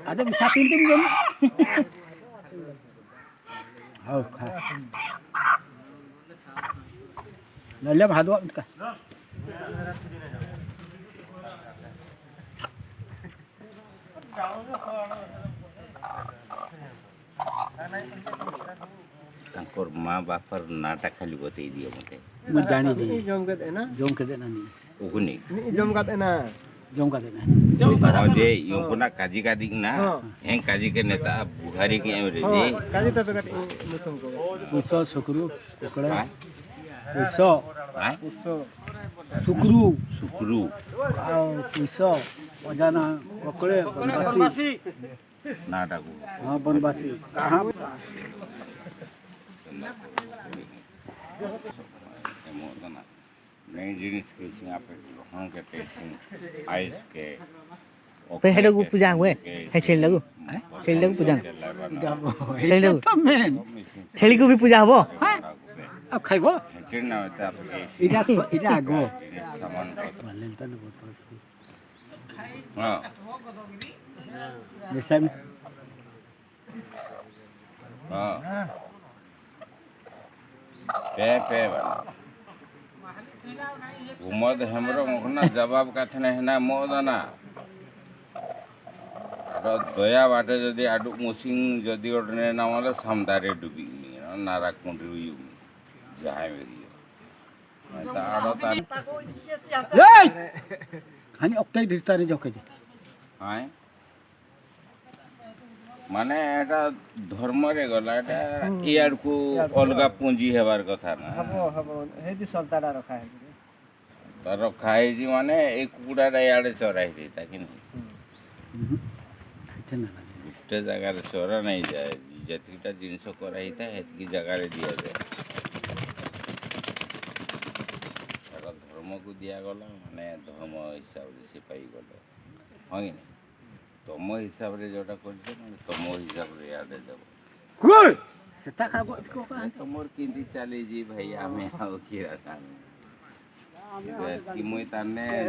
ada bisa tintim jom. Hau kha. Lalam hadwa ka. ତାଙ୍କର ମା ବାପାର ନାଁଟା ଖାଲି ବତେଇ ଦିଅ ମତେ ମୁଁ ଜାଣିଛି ଜମ କଦେ ନା ଜମ କେଦେ ନା ନି ଓଗୁନି ଜମ କଦେ ନା ଜମ କେଦେ ନା ହଁ ଯେ ୟୁକୁନା କାଜି କାଦି ନା ହେଁ କାଜି के नेता बुहारी के एमरे जे କାଜି ତ ବେକାର ମୁତମ को ପୁଷ ଶୁକ୍ରୁ କୁକଡ଼ା ପୁଷ ଉସ ଶୁକ୍ରୁ ସୁକ୍ରୁ ଆଉ ପୁଷ ଅଜାନା କକଳେ ବନବାସୀ ନାଟାକୁ हाँ बनवासी कहाँ नई जिनिस के सिंगा पे ग्रहण के पेसिंग आइस के पे हेडो को पूजा हुए है छेली लगू पूजा छेली लगू छेली को भी पूजा हबो अब खाइबो चिड़ना होता है इटा आगो सामान लेलता न बहुत हाँ जैसा हाँ पे वाला उमद हमरो मुखना जवाब काथने हेना मोदना दया बाटे जदि आडु मुसिंग जदि ओडने ना वाला सामदारे डुबी नारा कुंडरी जाय मेरी ता आडो ता खानी अक्टाई ढिस्तारे जके हाय माने एटा धर्म रे गला एटा इयाड को अलगा पूंजी हेबार कथा ना हबो हबो हेदी सल्ताडा रखा है तर खाई जी माने एक कुकुड़ा इयाडे चराई दे ताकि नहीं अच्छा ना गुटे जगह रे चरा नहीं जाए जतिटा जिनिस कराई था हेतकी जगह रे दिया जाए धर्म को दिया गला माने धर्म हिसाब से पाई गलो हाँ कि नहीं तुम हिसाब रे जोटा कर तुम हिसाब रे याद देव गुड सेता खागो इतको का तुमर किंती चली जी भाई हमें आओ की रखा कि मुई ताने